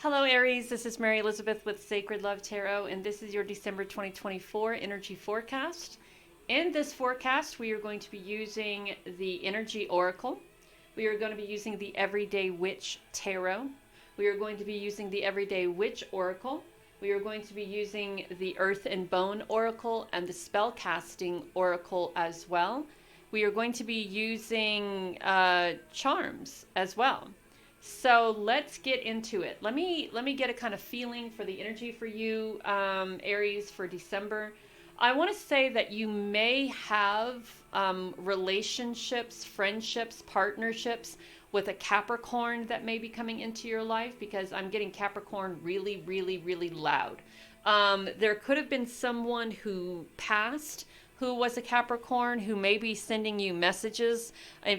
Hello, Aries. This is Mary Elizabeth with Sacred Love Tarot, and this is your December 2024 energy forecast. In this forecast, we are going to be using the Energy Oracle. We are going to be using the Everyday Witch Tarot. We are going to be using the Everyday Witch Oracle. We are going to be using the Earth and Bone Oracle and the Spellcasting Oracle as well. We are going to be using charms as well. So let's get into it. Let me get a kind of feeling for the energy for you, Aries, for December. I want to say that you may have relationships, friendships, partnerships with a Capricorn that may be coming into your life, because I'm getting Capricorn really, really, really loud. There could have been someone who passed who was a Capricorn, who may be sending you messages,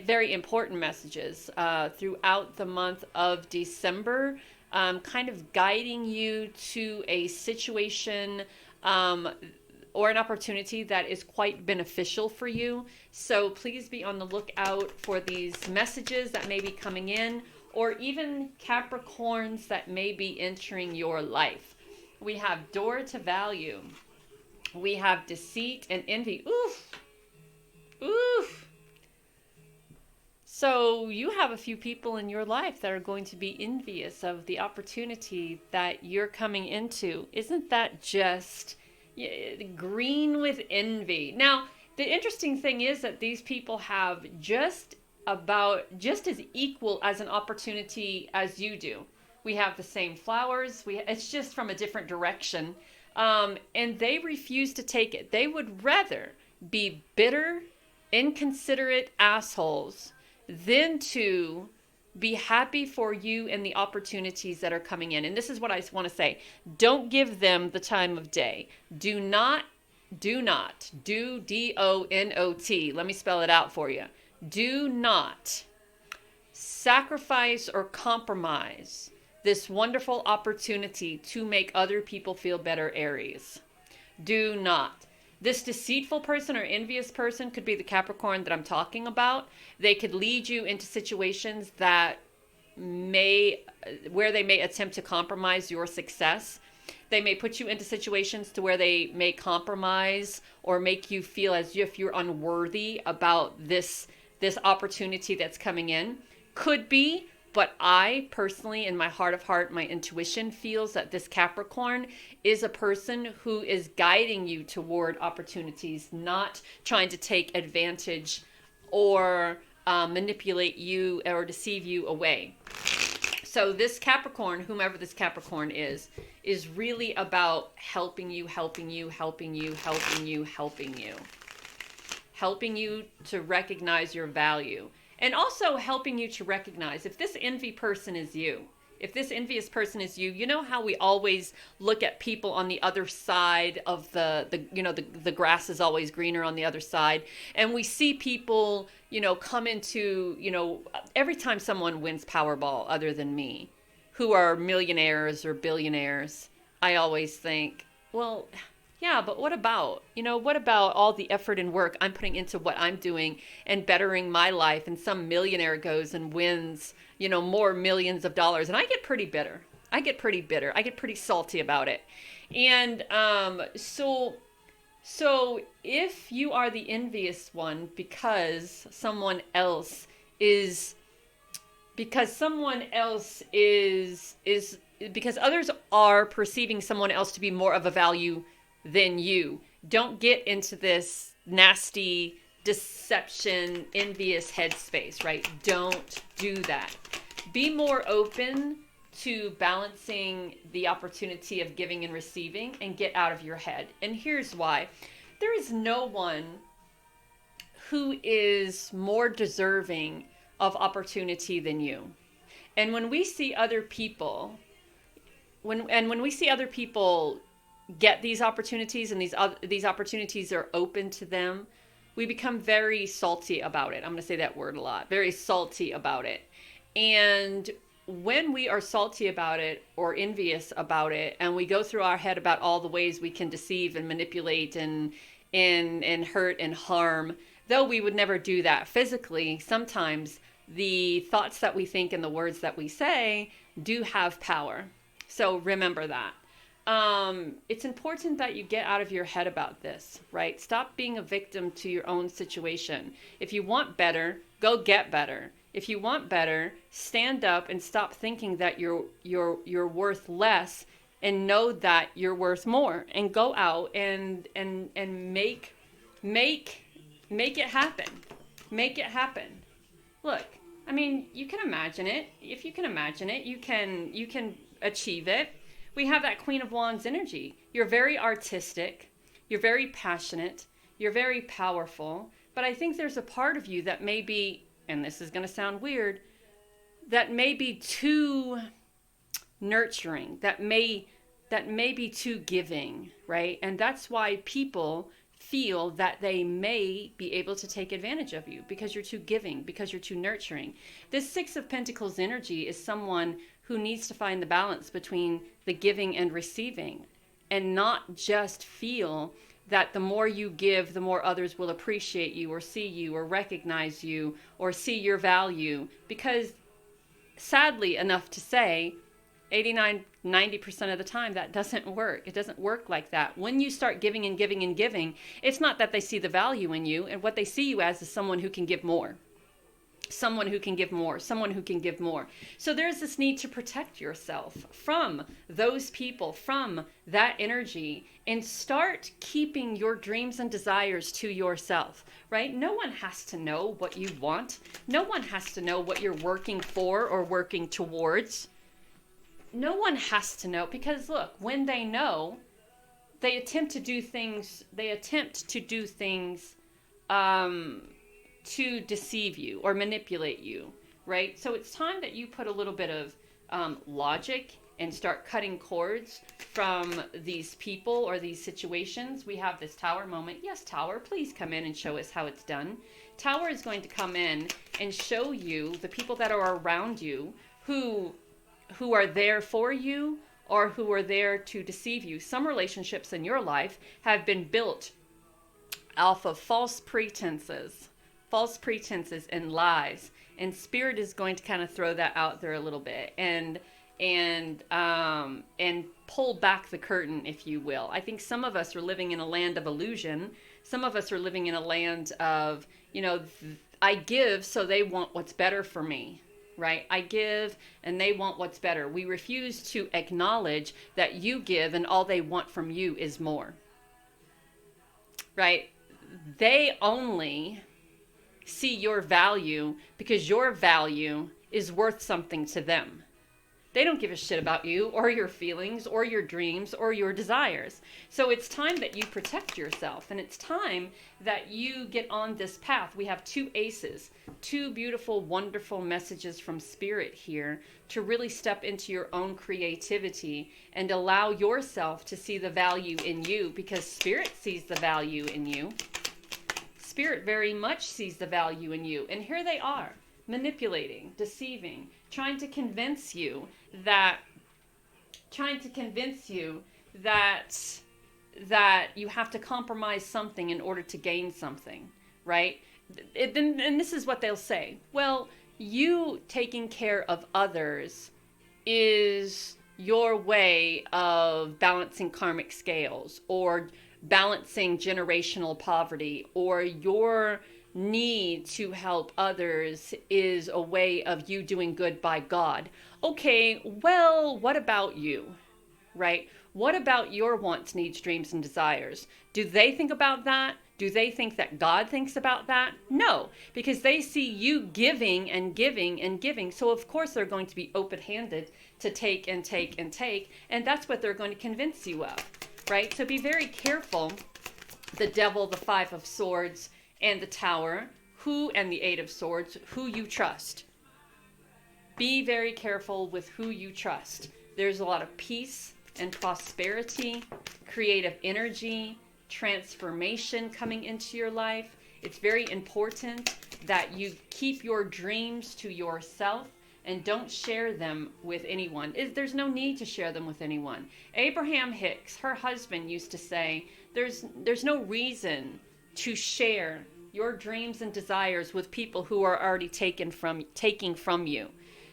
very important messages, throughout the month of December, kind of guiding you to a situation or an opportunity that is quite beneficial for you. So please be on the lookout for these messages that may be coming in, or even Capricorns that may be entering your life. We have Door to Value. We have Deceit and Envy. Oof. Oof. So you have a few people in your life that are going to be envious of the opportunity that you're coming into. Isn't that just green with envy? Now, the interesting thing is that these people have just as equal as an opportunity as you do. We have the same flowers. It's just from a different direction. And they refuse to take it. They would rather be bitter, inconsiderate assholes than to be happy for you and the opportunities that are coming in. And this is what I want to say. Don't give them the time of day. Do not, D-O-N-O-T. Let me spell it out for you. Do not sacrifice or compromise this wonderful opportunity to make other people feel better, Aries. Do not. This deceitful person or envious person could be the Capricorn that I'm talking about. They could lead you into situations where they may attempt to compromise your success. They may put you into situations to where they may compromise or make you feel as if you're unworthy about this opportunity that's coming in. Could be. But I personally, in my heart of heart, my intuition feels that this Capricorn is a person who is guiding you toward opportunities, not trying to take advantage or manipulate you or deceive you away. So this Capricorn, whomever this Capricorn is really about helping you, helping you, helping you, helping you, helping you. Helping you to recognize your value. And also helping you to recognize if this envy person is you, if this envious person is you, you know how we always look at people on the other side of the grass is always greener on the other side. And we see people, come into, every time someone wins Powerball other than me, who are millionaires or billionaires, I always think, well, yeah, but what about all the effort and work I'm putting into what I'm doing and bettering my life, and some millionaire goes and wins, more millions of dollars, and I get pretty bitter. I get pretty salty about it. And so if you are the envious one because others are perceiving someone else to be more of a value than you, don't get into this nasty deception, envious headspace, right? Don't do that. Be more open to balancing the opportunity of giving and receiving, and get out of your head. And here's why. There is no one who is more deserving of opportunity than you. And when we see other people, when we see other people get these opportunities, and these opportunities are open to them, we become very salty about it. I'm going to say that word a lot. Very salty about it. And when we are salty about it or envious about it, and we go through our head about all the ways we can deceive and manipulate and hurt and harm, though we would never do that physically, sometimes the thoughts that we think and the words that we say do have power. So remember that. It's important that you get out of your head about this, right? Stop being a victim to your own situation. If you want better, go get better. If you want better, stand up and stop thinking that you're worth less, and know that you're worth more, and go out and make it happen. Make it happen. Look, I mean, you can imagine it. If you can imagine it, you can achieve it. We have that Queen of Wands energy. You're very artistic. You're very passionate. You're very powerful. But I think there's a part of you that may be, and this is going to sound weird, that may be too nurturing, that may be too giving, right? And that's why people feel that they may be able to take advantage of you, because you're too giving, because you're too nurturing. This Six of Pentacles energy is someone who needs to find the balance between the giving and receiving, and not just feel that the more you give, the more others will appreciate you or see you or recognize you or see your value. Because sadly enough to say, 89-90% of the time that doesn't work. It doesn't work like that. When you start giving and giving and giving, it's not that they see the value in you, and what they see you as is someone who can give more. Someone who can give more, someone who can give more. So there's this need to protect yourself from those people, from that energy, and start keeping your dreams and desires to yourself, right? No one has to know what you want. No one has to know what you're working for or working towards. No one has to know, because look, when they know, they attempt to do things, to deceive you or manipulate you, right? So it's time that you put a little bit of logic and start cutting cords from these people or these situations. We have this Tower moment. Yes, Tower, please come in and show us how it's done. Tower is going to come in and show you the people that are around you who are there for you or who are there to deceive you. Some relationships in your life have been built off of false pretenses and lies. And Spirit is going to kind of throw that out there a little bit and pull back the curtain, if you will. I think some of us are living in a land of illusion. Some of us are living in a land of, I give so they want what's better for me, right? I give and they want what's better. We refuse to acknowledge that you give and all they want from you is more, right? They only see your value because your value is worth something to them. They don't give a shit about you or your feelings or your dreams or your desires. So it's time that you protect yourself, and it's time that you get on this path. We have two aces, two beautiful, wonderful messages from Spirit here to really step into your own creativity and allow yourself to see the value in you, because Spirit sees the value in you. Spirit very much sees the value in you. And here they are, manipulating, deceiving, trying to convince you that you have to compromise something in order to gain something, right? And this is what they'll say. Well, you taking care of others is your way of balancing karmic scales, or balancing generational poverty, or your need to help others is a way of you doing good by God. Okay, well, what about you, right? What about your wants, needs, dreams, and desires? Do they think about that? Do they think that God thinks about that? No, because they see you giving and giving and giving. So of course they're going to be open-handed to take and take and take, and that's what they're going to convince you of, right? So be very careful. The Devil, the Five of Swords, and the Tower, and the Eight of Swords, who you trust. Be very careful with who you trust. There's a lot of peace and prosperity, creative energy, transformation coming into your life. It's very important that you keep your dreams to yourself and don't share them with anyone. There's no need to share them with anyone. Abraham Hicks, her husband, used to say, there's no reason to share your dreams and desires with people who are already taking from you.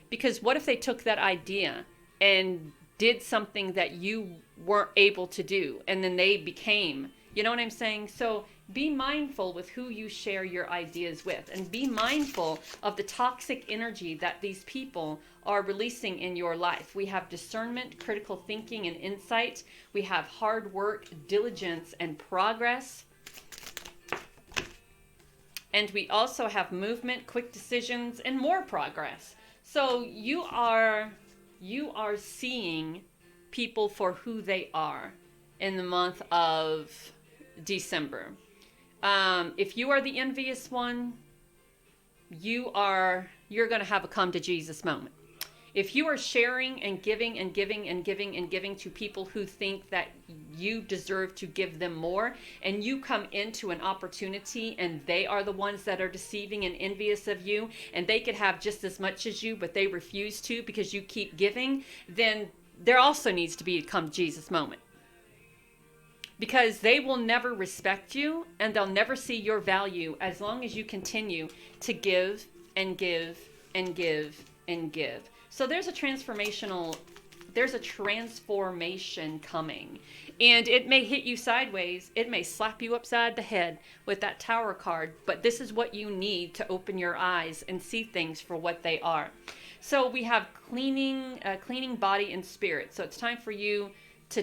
Because what if they took that idea and did something that you weren't able to do, and then they became, you know what I'm saying? So be mindful with who you share your ideas with, and be mindful of the toxic energy that these people are releasing in your life. We have discernment, critical thinking, and insight. We have hard work, diligence, and progress. And we also have movement, quick decisions, and more progress. So you are seeing people for who they are in the month of December. If you are the envious one, you're going to have a come to Jesus moment. If you are sharing and giving and giving and giving and giving to people who think that you deserve to give them more, and you come into an opportunity and they are the ones that are deceiving and envious of you, and they could have just as much as you, but they refuse to because you keep giving, then there also needs to be a come to Jesus moment. Because they will never respect you, and they'll never see your value as long as you continue to give and give and give and give. So there's a transformation coming, and it may hit you sideways. It may slap you upside the head with that Tower card, but this is what you need to open your eyes and see things for what they are. So we have cleaning body and spirit. So it's time for you to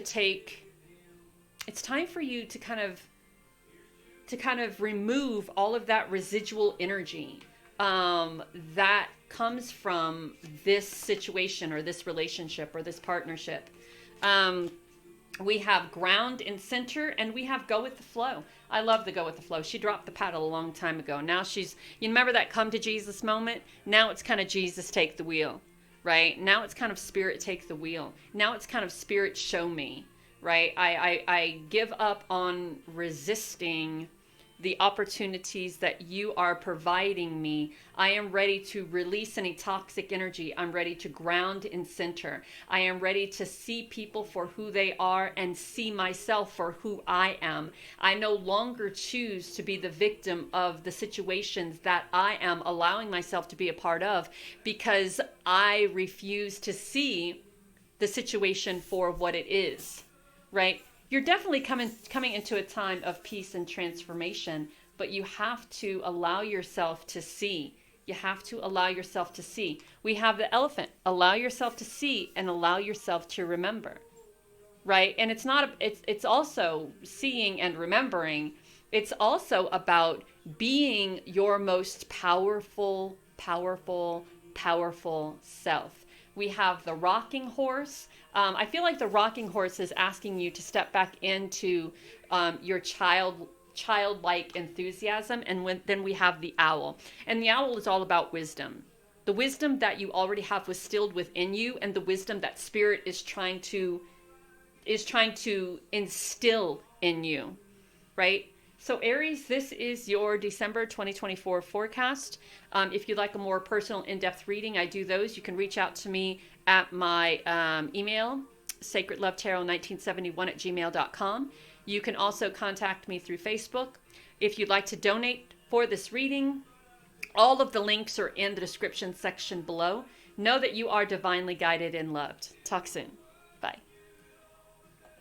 kind of remove all of that residual energy that comes from this situation or this relationship or this partnership. We have ground and center, and we have go with the flow. I love the go with the flow. She dropped the paddle a long time ago. Now you remember that come to Jesus moment? Now it's kind of Jesus take the wheel, right? Now it's kind of spirit take the wheel. Now it's kind of spirit show me, right? I give up on resisting the opportunities that you are providing me. I am ready to release any toxic energy. I'm ready to ground and center. I am ready to see people for who they are and see myself for who I am. I no longer choose to be the victim of the situations that I am allowing myself to be a part of, because I refuse to see the situation for what it is, right? You're definitely coming into a time of peace and transformation, but you have to allow yourself to see. You have to allow yourself to see. We have the elephant. Allow yourself to see and allow yourself to remember, right? And it's also seeing and remembering. It's also about being your most powerful self. We have the rocking horse. I feel like the rocking horse is asking you to step back into your childlike enthusiasm. And then we have the owl. And the owl is all about wisdom. The wisdom that you already have was stilled within you, and the wisdom that spirit is trying to instill in you, right? So Aries, this is your December 2024 forecast. If you'd like a more personal, in-depth reading, I do those. You can reach out to me at my email, sacredlovetarot1971@gmail.com. You can also contact me through Facebook. If you'd like to donate for this reading, all of the links are in the description section below. Know that you are divinely guided and loved. Talk soon.